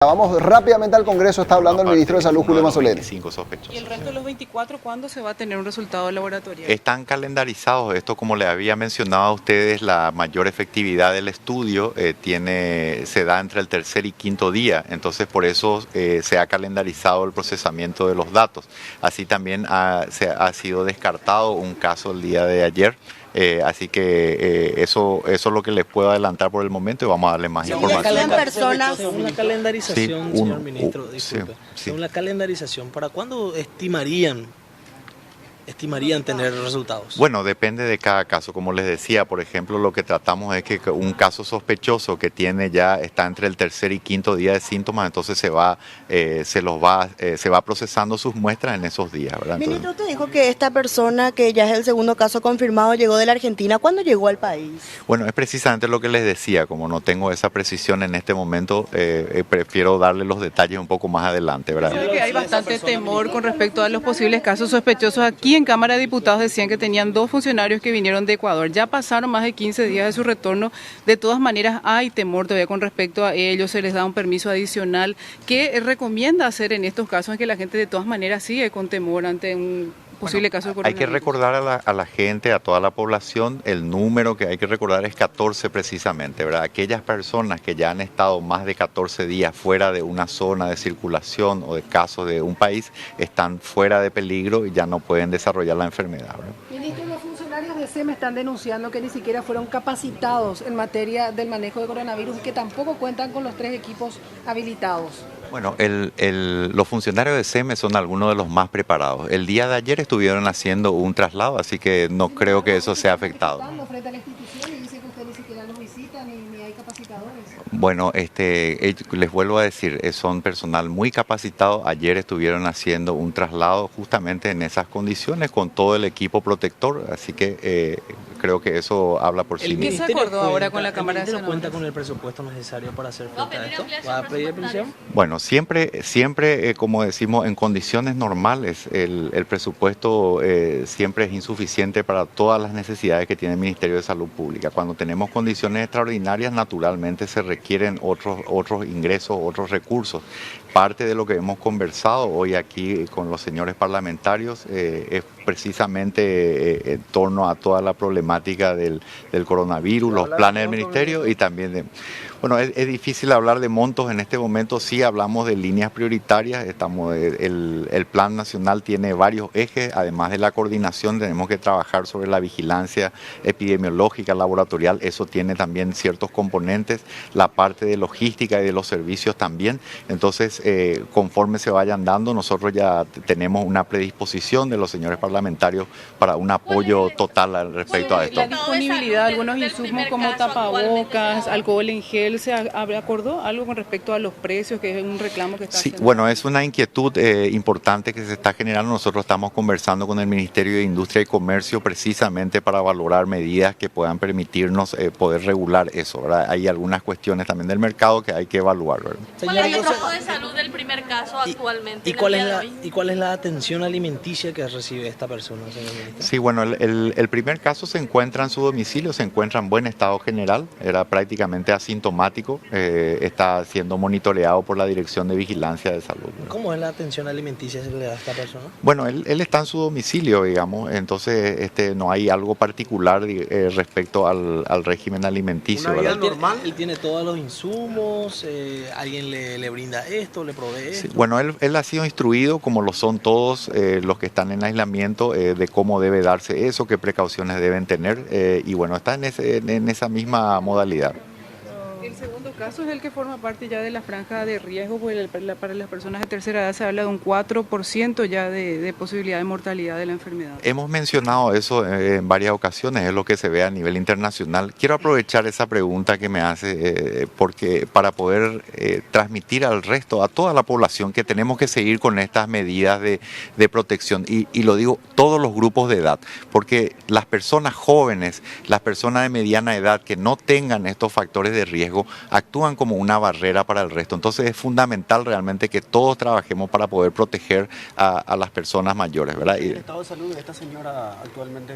Vamos rápidamente al Congreso, está hablando el ministro de Salud, Julio Mazzoleni. ¿Y el resto de los 24 cuándo se va a tener un resultado laboratorio? Están calendarizados. Esto, como les había mencionado a ustedes, la mayor efectividad del estudio se da entre el tercer y quinto día. Entonces, por eso se ha calendarizado el procesamiento de los datos. Así también se ha sido descartado un caso el día de ayer. Así que eso es lo que les puedo adelantar por el momento y vamos a darle más información. Según la calendarización, señor ministro, disculpe, según la calendarización, ¿para cuándo estimarían tener resultados? Bueno, depende de cada caso. Como les decía, por ejemplo, lo que tratamos es que un caso sospechoso que está entre el tercer y quinto día de síntomas, entonces se va procesando sus muestras en esos días, ¿verdad? Ministro, usted dijo que esta persona, que ya es el segundo caso confirmado, llegó de la Argentina. ¿Cuándo llegó al país? Bueno, es precisamente lo que les decía. Como no tengo esa precisión en este momento, prefiero darle los detalles un poco más adelante, ¿verdad? Sabe que hay bastante temor con respecto a los posibles casos sospechosos. Aquí en Cámara de Diputados decían que tenían 2 funcionarios que vinieron de Ecuador. Ya pasaron más de 15 días de su retorno. De todas maneras, hay temor todavía con respecto a ellos. Se les da un permiso adicional. ¿Qué recomienda hacer en estos casos en que la gente de todas maneras sigue con temor ante un posible caso de coronavirus? Hay que recordar a la gente, a toda la población, el número que hay que recordar es 14 precisamente, ¿verdad? Aquellas personas que ya han estado más de 14 días fuera de una zona de circulación o de casos de un país, están fuera de peligro y ya no pueden desarrollar la enfermedad, ¿verdad? Ministro, los funcionarios de SEM están denunciando que ni siquiera fueron capacitados en materia del manejo de coronavirus y que tampoco cuentan con los 3 equipos habilitados. Bueno, los funcionarios de SEME son algunos de los más preparados. El día de ayer estuvieron haciendo un traslado, así que no creo que eso sea afectado. Frente a la institución y dice que usted ni siquiera los visita ni hay capacitadores. Bueno, les vuelvo a decir, son personal muy capacitado. Ayer estuvieron haciendo un traslado justamente en esas condiciones con todo el equipo protector, así que creo que eso habla por sí mismo. ¿Qué se acordó ahora con la Cámara de Senadores? ¿Cuenta con el presupuesto necesario para hacer frente a esto? ¿Va a pedir prisión? Bueno, siempre, como decimos, en condiciones normales, el presupuesto siempre es insuficiente para todas las necesidades que tiene el Ministerio de Salud Pública. Cuando tenemos condiciones extraordinarias, naturalmente se requieren otros ingresos, otros recursos. Parte de lo que hemos conversado hoy aquí con los señores parlamentarios es precisamente en torno a toda la problemática del coronavirus, los planes del Ministerio y también de... Bueno, es difícil hablar de montos en este momento, sí hablamos de líneas prioritarias, el plan nacional tiene varios ejes, además de la coordinación tenemos que trabajar sobre la vigilancia epidemiológica, laboratorial, eso tiene también ciertos componentes, la parte de logística y de los servicios también, entonces conforme se vayan dando, nosotros ya tenemos una predisposición de los señores parlamentarios para un apoyo total al respecto a esto. La disponibilidad de algunos insumos como tapabocas, alcohol en gel, ¿se acordó algo con respecto a los precios, que es un reclamo que está haciendo? Sí, bueno, es una inquietud importante que se está generando. Nosotros estamos conversando con el Ministerio de Industria y Comercio precisamente para valorar medidas que puedan permitirnos poder regular eso, ¿verdad? Hay algunas cuestiones también del mercado que hay que evaluar, ¿verdad? ¿Cuál es el estado de salud del primer caso actualmente? ¿Y cuál es la atención alimenticia que recibe esta persona, señor ministro? Sí, bueno, el primer caso se encuentra en su domicilio, se encuentra en buen estado general, era prácticamente asintomático, está siendo monitoreado por la Dirección de Vigilancia de Salud, ¿verdad? ¿Cómo es la atención alimenticia que se le da a esta persona? Bueno, él está en su domicilio, digamos, entonces no hay algo particular respecto al régimen alimenticio. ¿Una vida normal? ¿Él tiene todos los insumos? ¿Alguien le brinda esto, le provee esto? Sí, bueno, él ha sido instruido, como lo son todos los que están en aislamiento, de cómo debe darse eso, qué precauciones deben tener, y bueno, está en esa misma modalidad. El segundo caso es el que forma parte ya de la franja de riesgo, porque para las personas de tercera edad se habla de un 4% ya de posibilidad de mortalidad de la enfermedad. Hemos mencionado eso en varias ocasiones, es lo que se ve a nivel internacional. Quiero aprovechar esa pregunta que me hace porque para poder transmitir al resto, a toda la población, que tenemos que seguir con estas medidas de protección. Y lo digo, todos los grupos de edad, porque las personas jóvenes, las personas de mediana edad que no tengan estos factores de riesgo, actúan como una barrera para el resto. Entonces es fundamental realmente que todos trabajemos para poder proteger a las personas mayores, ¿verdad? ¿El estado de salud de esta señora actualmente?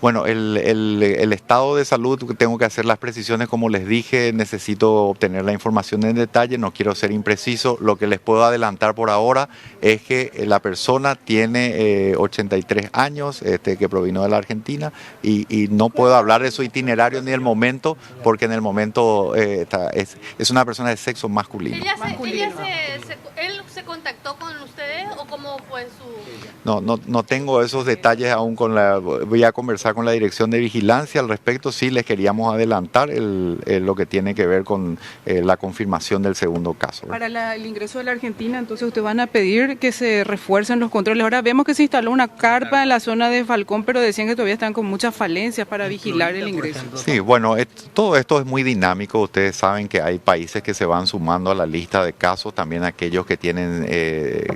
Bueno, el estado de salud, tengo que hacer las precisiones, como les dije, necesito obtener la información en detalle, no quiero ser impreciso. Lo que les puedo adelantar por ahora es que la persona tiene 83 años, que provino de la Argentina, y no puedo hablar de su itinerario ni del momento, porque en el momento es una persona de sexo masculino. ¿Él se contactó con ustedes o cómo fue su...? No tengo esos detalles aún voy a conversar con la Dirección de Vigilancia al respecto. Sí, les queríamos adelantar lo que tiene que ver con la confirmación del segundo caso, ¿verdad? Para el ingreso de la Argentina, entonces ustedes van a pedir que se refuercen los controles. Ahora vemos que se instaló una carpa en la zona de Falcón, pero decían que todavía están con muchas falencias para vigilar el ingreso. Sí, bueno, todo esto es muy dinámico. Ustedes saben que hay países que se van sumando a la lista de casos, también aquellos que tienen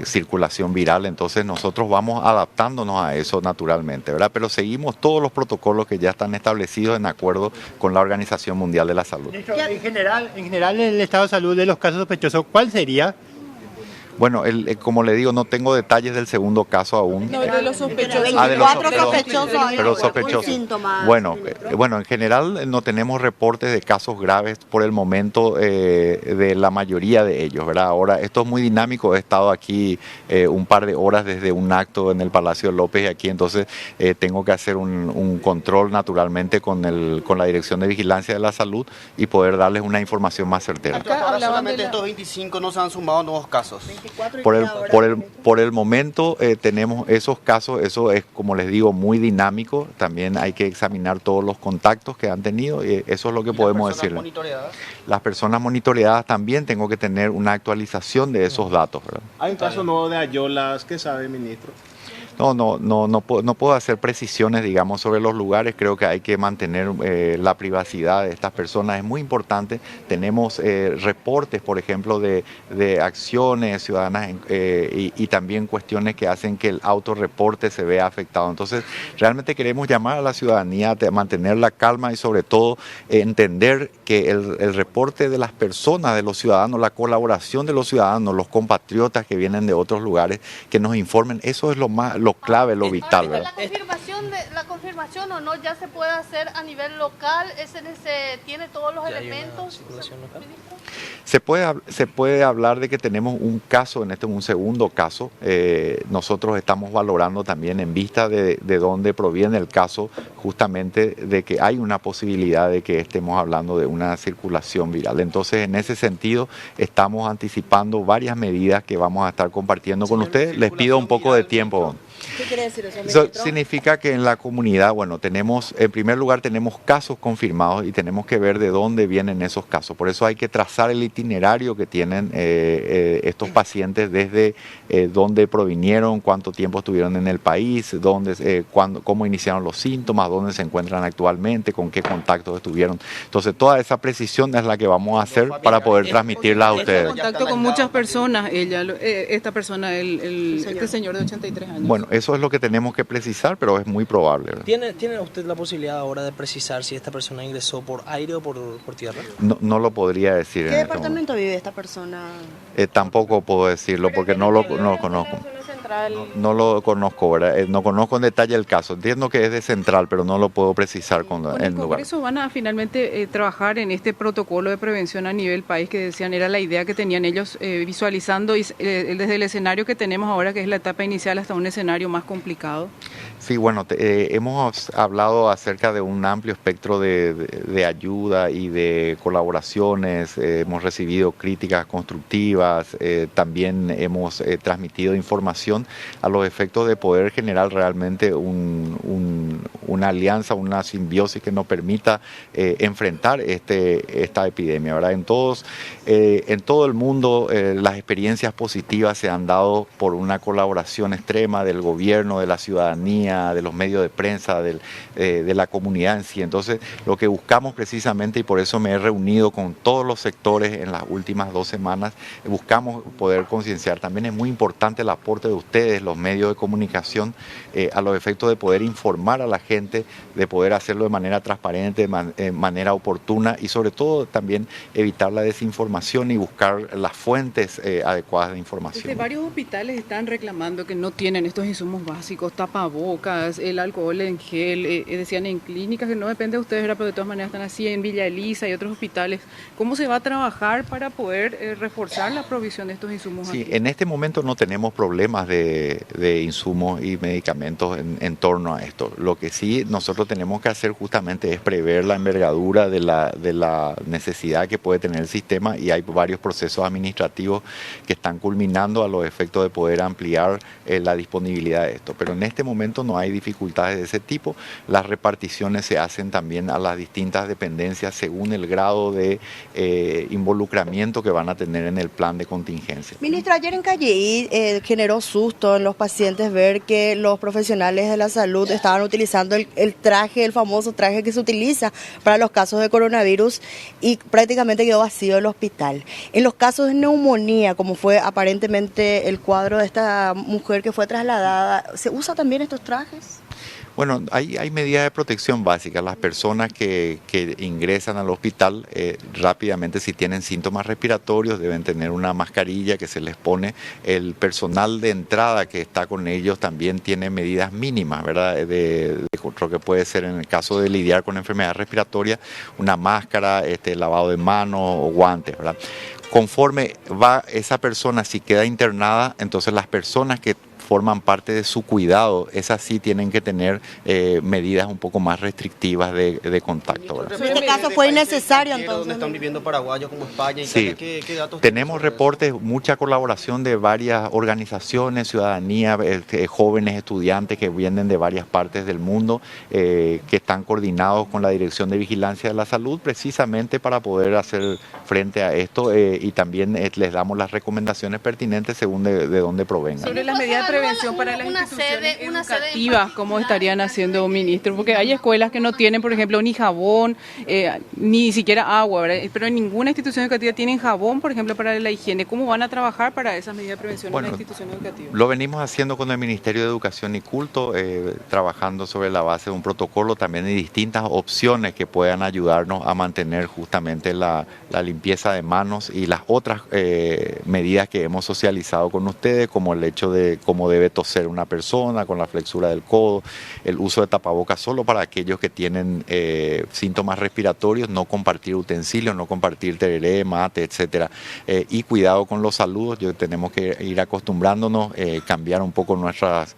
circulación viral. Entonces nosotros vamos adaptándonos a eso naturalmente, ¿verdad? Pero seguimos todos los protocolos que ya están establecidos en acuerdo con la Organización Mundial de la Salud. En general, el estado de salud de los casos sospechosos, ¿cuál sería? Bueno, como le digo, no tengo detalles del segundo caso aún. No, de los sospechosos. De los sospechosos. Pero sospechosos. Bueno, en general no tenemos reportes de casos graves por el momento de la mayoría de ellos, ¿verdad? Ahora, esto es muy dinámico. He estado aquí un par de horas desde un acto en el Palacio López y aquí, entonces tengo que hacer un control naturalmente con la Dirección de Vigilancia de la Salud y poder darles una información más certera. Ahora solamente estos 25 no se han sumado nuevos casos. Por el momento tenemos esos casos, eso es, como les digo, muy dinámico. También hay que examinar todos los contactos que han tenido y eso es lo que podemos decirles. Las personas monitoreadas también tengo que tener una actualización de esos datos, ¿verdad? Hay un caso nuevo de Ayolas, ¿qué sabe, ministro? No puedo hacer precisiones, digamos, sobre los lugares. Creo que hay que mantener la privacidad de estas personas. Es muy importante. Tenemos reportes, por ejemplo, de acciones ciudadanas y también cuestiones que hacen que el autorreporte se vea afectado. Entonces, realmente queremos llamar a la ciudadanía a mantener la calma y sobre todo entender que el reporte de las personas, de los ciudadanos, la colaboración de los ciudadanos, los compatriotas que vienen de otros lugares, que nos informen, eso es lo clave, lo vital, ¿verdad? La confirmación o no ya se puede hacer a nivel local, tiene todos los elementos. Se puede hablar de que tenemos un caso, un segundo caso. Nosotros estamos valorando también en vista de dónde proviene el caso, justamente de que hay una posibilidad de que estemos hablando de una circulación viral. Entonces, en ese sentido, estamos anticipando varias medidas que vamos a estar compartiendo con ustedes. Les pido un poco de tiempo. ¿Qué quiere decir eso, Eso significa que en la comunidad, en primer lugar tenemos casos confirmados y tenemos que ver de dónde vienen esos casos. Por eso hay que trazar el itinerario que tienen estos pacientes desde dónde provinieron, cuánto tiempo estuvieron en el país, cómo iniciaron los síntomas, dónde se encuentran actualmente, con qué contactos estuvieron. Entonces toda esa precisión es la que vamos a hacer para poder transmitirla a ustedes. Contacto con muchas personas, esta persona, este señor de 83 años. Bueno, eso es lo que tenemos que precisar, pero es muy probable, ¿verdad? ¿Tiene usted la posibilidad ahora de precisar si esta persona ingresó por aire o por tierra? No lo podría decir. ¿Qué departamento vive esta persona? Tampoco puedo decirlo porque no lo conozco. No lo conozco, ¿verdad? No conozco en detalle el caso. Entiendo que es de Central, pero no lo puedo precisar con el lugar. Por eso van a finalmente trabajar en este protocolo de prevención a nivel país que decían era la idea que tenían ellos visualizando desde el escenario que tenemos ahora, que es la etapa inicial, hasta un escenario más complicado. Sí, bueno, hemos hablado acerca de un amplio espectro de ayuda y de colaboraciones. Hemos recibido críticas constructivas, también hemos transmitido información a los efectos de poder generar realmente una alianza, una simbiosis que nos permita enfrentar esta epidemia, ¿verdad? En todo el mundo las experiencias positivas se han dado por una colaboración extrema del gobierno, de la ciudadanía, de los medios de prensa, de la comunidad en sí. Entonces, lo que buscamos precisamente, y por eso me he reunido con todos los sectores en las últimas 2 semanas, buscamos poder concienciar. También es muy importante el aporte de ustedes, los medios de comunicación, a los efectos de poder informar a la gente, de poder hacerlo de manera transparente, de manera oportuna y sobre todo también evitar la desinformación y buscar las fuentes adecuadas de información. Varios hospitales están reclamando que no tienen estos insumos básicos, tapabocas, tapabocas, el alcohol en gel, decían en clínicas que no depende de ustedes, ¿verdad? Pero de todas maneras están así en Villa Elisa y otros hospitales. ¿Cómo se va a trabajar para poder reforzar la provisión de estos insumos? Sí, aquí? en este momento no tenemos problemas de insumos y medicamentos en torno a esto. Lo que sí nosotros tenemos que hacer justamente es prever la envergadura de la necesidad que puede tener el sistema, y hay varios procesos administrativos que están culminando a los efectos de poder ampliar la disponibilidad de esto. Pero en este momento no hay dificultades de ese tipo. Las reparticiones se hacen también a las distintas dependencias según el grado de involucramiento que van a tener en el plan de contingencia. Ministra, ayer en Calleí generó susto en los pacientes ver que los profesionales de la salud estaban utilizando el traje, el famoso traje que se utiliza para los casos de coronavirus, y prácticamente quedó vacío el hospital. En los casos de neumonía, como fue aparentemente el cuadro de esta mujer que fue trasladada, ¿se usa también estos trajes? Bueno, hay medidas de protección básicas. Las personas que ingresan al hospital rápidamente, si tienen síntomas respiratorios, deben tener una mascarilla que se les pone. El personal de entrada que está con ellos también tiene medidas mínimas, ¿verdad? De control, que puede ser en el caso de lidiar con enfermedades respiratorias, una máscara, lavado de manos o guantes, ¿verdad? Conforme va esa persona, si queda internada, entonces las personas que forman parte de su cuidado, esas sí tienen que tener medidas un poco más restrictivas de contacto, ¿verdad? En este caso fue innecesario, entonces. ¿Dónde están viviendo paraguayos como España y Sí, ¿Qué datos tenemos tienen? reportes, mucha colaboración de varias organizaciones, ciudadanía, jóvenes estudiantes que vienen de varias partes del mundo, que están coordinados con la Dirección de Vigilancia de la Salud, precisamente para poder hacer frente a esto, y también les damos las recomendaciones pertinentes según de dónde provengan. Sobre las medidas de prevención para las una instituciones sede- una sede en educativas, ¿cómo estarían haciendo, ministro? Porque hay escuelas que no tienen, por ejemplo, ni jabón, ni siquiera agua, ¿verdad? Pero en ninguna institución educativa tienen jabón, por ejemplo, para la higiene. ¿Cómo van a trabajar para esas medidas de prevención en las instituciones educativas? Lo venimos haciendo con el Ministerio de Educación y Culto, trabajando sobre la base de un protocolo, también de distintas opciones que puedan ayudarnos a mantener justamente la limpieza de manos y las otras medidas que hemos socializado con ustedes, como el hecho de cómo debe toser una persona con la flexura del codo, el uso de tapabocas solo para aquellos que tienen síntomas respiratorios, no compartir utensilios, no compartir tereré, mate, etcétera, y cuidado con los saludos. Tenemos que ir acostumbrándonos, cambiar un poco nuestras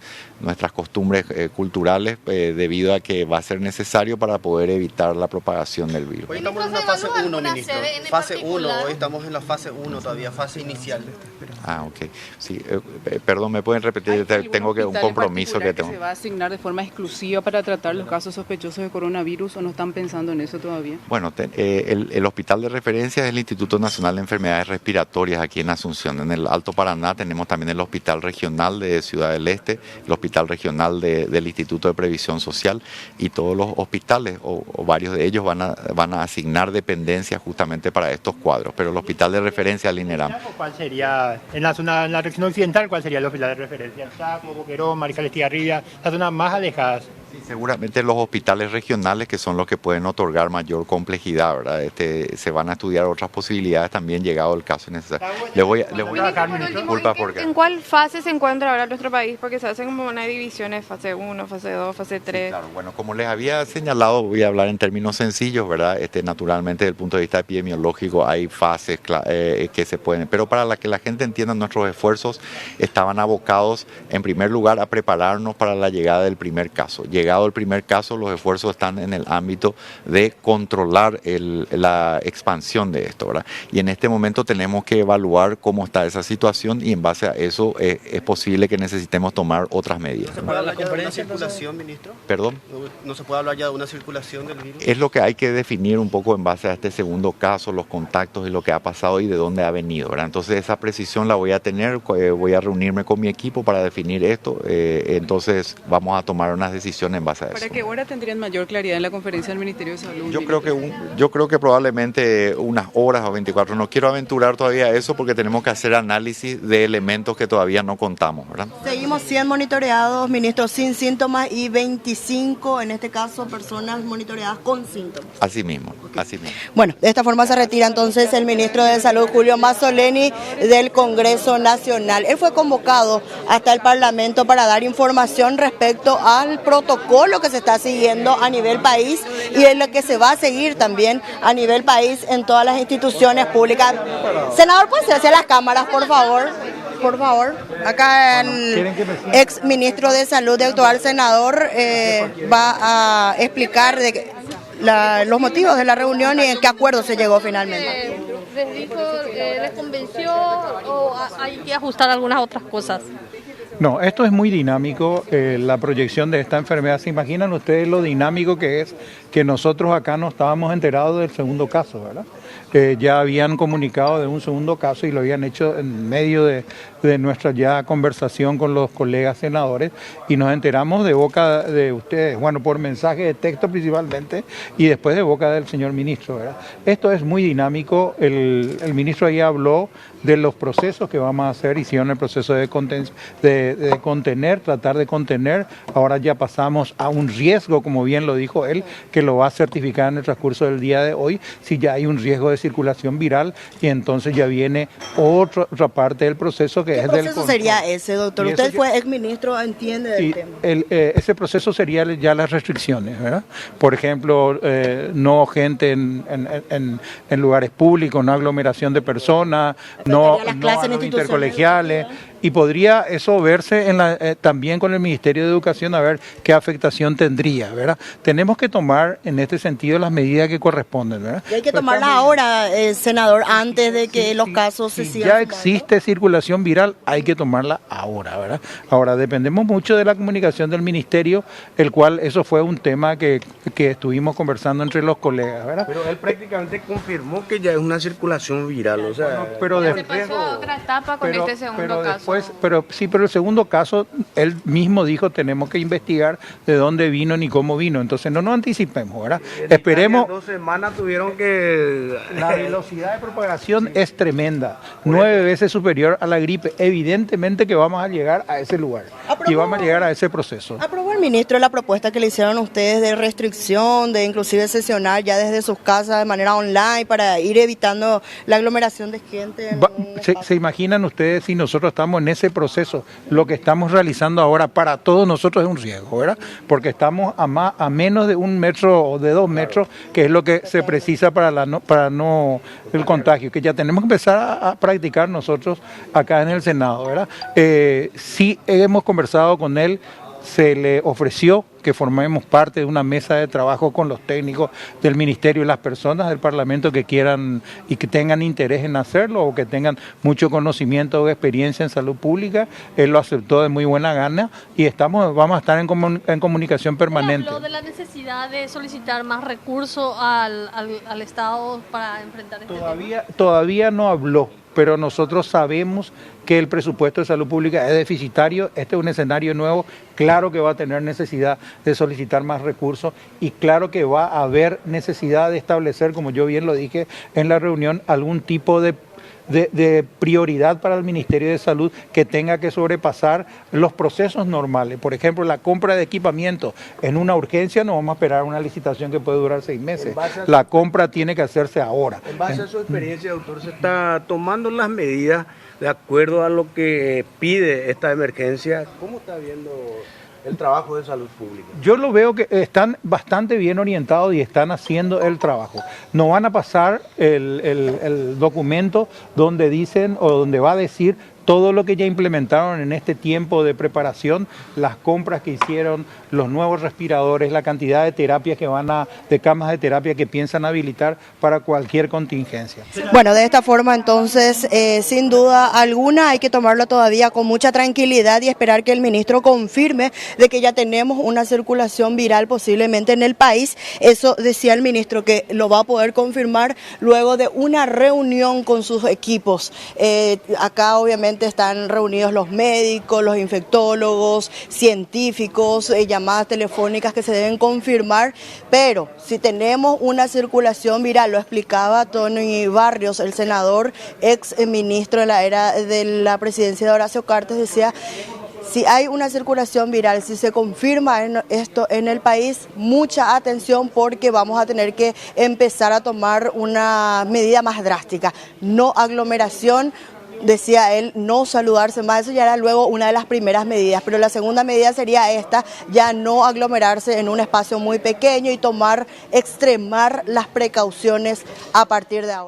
costumbres culturales, debido a que va a ser necesario para poder evitar la propagación del virus. Hoy estamos en una fase 1, ministro. Fase 1, hoy estamos en la fase 1 todavía, fase inicial. Ah, ok. Sí, perdón, ¿me pueden repetir? Tengo un compromiso que tengo. ¿Se va a asignar de forma exclusiva para tratar los casos sospechosos de coronavirus o no están pensando en eso todavía? Bueno, el hospital de referencia es el Instituto Nacional de Enfermedades Respiratorias aquí en Asunción. En el Alto Paraná tenemos también el Hospital Regional de Ciudad del Este, el Hospital Regional del Instituto de Previsión Social, y todos los hospitales o varios de ellos van a asignar dependencias justamente para estos cuadros. Pero el hospital de referencia al INERAM. ¿Cuál sería, en la región occidental, cuál sería el hospital de referencia? El Chaco, Boquerón, Mariscal Estigarribia, las zonas más alejadas. Sí, seguramente los hospitales regionales, que son los que pueden otorgar mayor complejidad, ¿verdad? Se van a estudiar otras posibilidades también llegado el caso necesario. Le voy a dar disculpas porque... ¿En cuál fase se encuentra ahora nuestro país? Porque se hacen como una divisiones, fase 1, fase 2, fase 3. Sí, claro, bueno, como les había señalado, voy a hablar en términos sencillos, ¿verdad? Naturalmente, desde el punto de vista epidemiológico, hay fases que se pueden, pero para que la gente entienda, nuestros esfuerzos estaban abocados, en primer lugar, a prepararnos para la llegada del primer caso. Llegado el primer caso, los esfuerzos están en el ámbito de controlar la expansión de esto, ¿verdad? Y en este momento tenemos que evaluar cómo está esa situación, y en base a eso es posible que necesitemos tomar otras medidas. ¿No se puede hablar ya de una circulación, ministro? ¿Perdón? ¿No se puede hablar ya de una circulación del virus? Es lo que hay que definir un poco en base a este segundo caso, los contactos y lo que ha pasado y de dónde ha venido, ¿verdad? Entonces esa precisión la voy a tener, voy a reunirme con mi equipo para definir esto, entonces vamos a tomar unas decisiones base a eso. ¿Para qué hora tendrían mayor claridad en la conferencia del Ministerio de Salud? Yo creo que probablemente unas horas o 24. No quiero aventurar todavía eso porque tenemos que hacer análisis de elementos que todavía no contamos, ¿verdad? Seguimos 100 monitoreados, ministro, sin síntomas y 25, en este caso, personas monitoreadas con síntomas. Así mismo, así mismo. Bueno, de esta forma se retira entonces el ministro de Salud, Julio Mazzoleni, del Congreso Nacional. Él fue convocado hasta el Parlamento para dar información respecto al protocolo que se está siguiendo a nivel país y en lo que se va a seguir también a nivel país en todas las instituciones públicas. Senador, ¿puede hacia las cámaras, por favor? Por favor, acá el ex ministro de Salud, el actual senador, va a explicar los motivos de la reunión y en qué acuerdo se llegó finalmente. ¿Les dijo, les convenció o hay que ajustar algunas otras cosas? No, esto es muy dinámico, la proyección de esta enfermedad. ¿Se imaginan ustedes lo dinámico que es que nosotros acá no estábamos enterados del segundo caso, ¿verdad? Ya habían comunicado de un segundo caso y lo habían hecho en medio de nuestra ya conversación con los colegas senadores y nos enteramos de boca de ustedes, bueno, por mensaje de texto principalmente y después de boca del señor ministro, ¿verdad? Esto es muy dinámico, el ministro ahí habló de los procesos que vamos a hacer, hicieron el proceso de contener, tratar de contener, ahora ya pasamos a un riesgo, como bien lo dijo él, que lo va a certificar en el transcurso del día de hoy, si ya hay un riesgo de circulación viral y entonces ya viene otra parte del proceso que es del control. ¿Qué proceso sería ese, doctor? Usted fue exministro, entiende del tema. Ese proceso sería ya las restricciones, ¿verdad? Por ejemplo, no gente en lugares públicos, no aglomeración de personas, no intercolegiales. Y podría eso verse también con el Ministerio de Educación a ver qué afectación tendría, ¿verdad? Tenemos que tomar en este sentido las medidas que corresponden, ¿verdad? Y hay que tomarlas ahora, senador, antes de que los casos se sigan. Ya existe circulación viral, hay que tomarla ahora, ¿verdad? Ahora, dependemos mucho de la comunicación del Ministerio, el cual eso fue un tema que estuvimos conversando entre los colegas, ¿verdad? Pero él prácticamente confirmó que ya es una circulación viral, o sea... Bueno, pero se pasó a otra etapa con este segundo caso. Pero el segundo caso, él mismo dijo, tenemos que investigar de dónde vino ni cómo vino. Entonces no nos anticipemos, ¿verdad? Esperemos. 2 semanas tuvieron que... La velocidad de propagación es tremenda, 9 veces superior a la gripe. Evidentemente que vamos a llegar a ese lugar y vamos a llegar a ese proceso. ¿Aprobó el ministro la propuesta que le hicieron a ustedes de restricción, de inclusive sesionar ya desde sus casas de manera online para ir evitando la aglomeración de gente? ¿Se imaginan ustedes si nosotros estamos en ese proceso? Lo que estamos realizando ahora para todos nosotros es un riesgo, ¿verdad? Porque estamos a menos de 1 metro o de 2 metros, que es lo que se precisa para el contagio, que ya tenemos que empezar a practicar nosotros acá en el Senado, ¿verdad? Sí hemos conversado con él, se le ofreció que formemos parte de una mesa de trabajo con los técnicos del Ministerio y las personas del Parlamento que quieran y que tengan interés en hacerlo o que tengan mucho conocimiento o experiencia en salud pública. Él lo aceptó de muy buena gana y vamos a estar en comunicación permanente. ¿Habló de la necesidad de solicitar más recursos al Estado para enfrentar este tema? Todavía no habló, pero nosotros sabemos que el presupuesto de salud pública es deficitario. Este es un escenario nuevo, claro que va a tener necesidad de solicitar más recursos y claro que va a haber necesidad de establecer, como yo bien lo dije en la reunión, algún tipo de prioridad para el Ministerio de Salud que tenga que sobrepasar los procesos normales. Por ejemplo, la compra de equipamiento en una urgencia no vamos a esperar una licitación que puede durar 6 meses. La compra tiene que hacerse ahora. En base a su experiencia, doctor, se está tomando las medidas de acuerdo a lo que pide esta emergencia. ¿Cómo está viendo el trabajo de salud pública? Yo lo veo que están bastante bien orientados y están haciendo el trabajo. No van a pasar el documento donde dicen o donde va a decir todo lo que ya implementaron en este tiempo de preparación, las compras que hicieron, los nuevos respiradores, la cantidad de terapias de camas de terapia que piensan habilitar para cualquier contingencia. Bueno, de esta forma entonces, sin duda alguna, hay que tomarlo todavía con mucha tranquilidad y esperar que el ministro confirme de que ya tenemos una circulación viral posiblemente en el país. Eso decía el ministro, que lo va a poder confirmar luego de una reunión con sus equipos. Acá obviamente obviamente están reunidos los médicos, los infectólogos, científicos, llamadas telefónicas que se deben confirmar, pero si tenemos una circulación viral, lo explicaba Tony Barrios, el senador, ex ministro de la era de la presidencia de Horacio Cartes, decía: si hay una circulación viral, si se confirma esto en el país, mucha atención porque vamos a tener que empezar a tomar una medida más drástica. No aglomeración, decía él, no saludarse más, eso ya era luego una de las primeras medidas, pero la segunda medida sería esta, ya no aglomerarse en un espacio muy pequeño y extremar las precauciones a partir de ahora.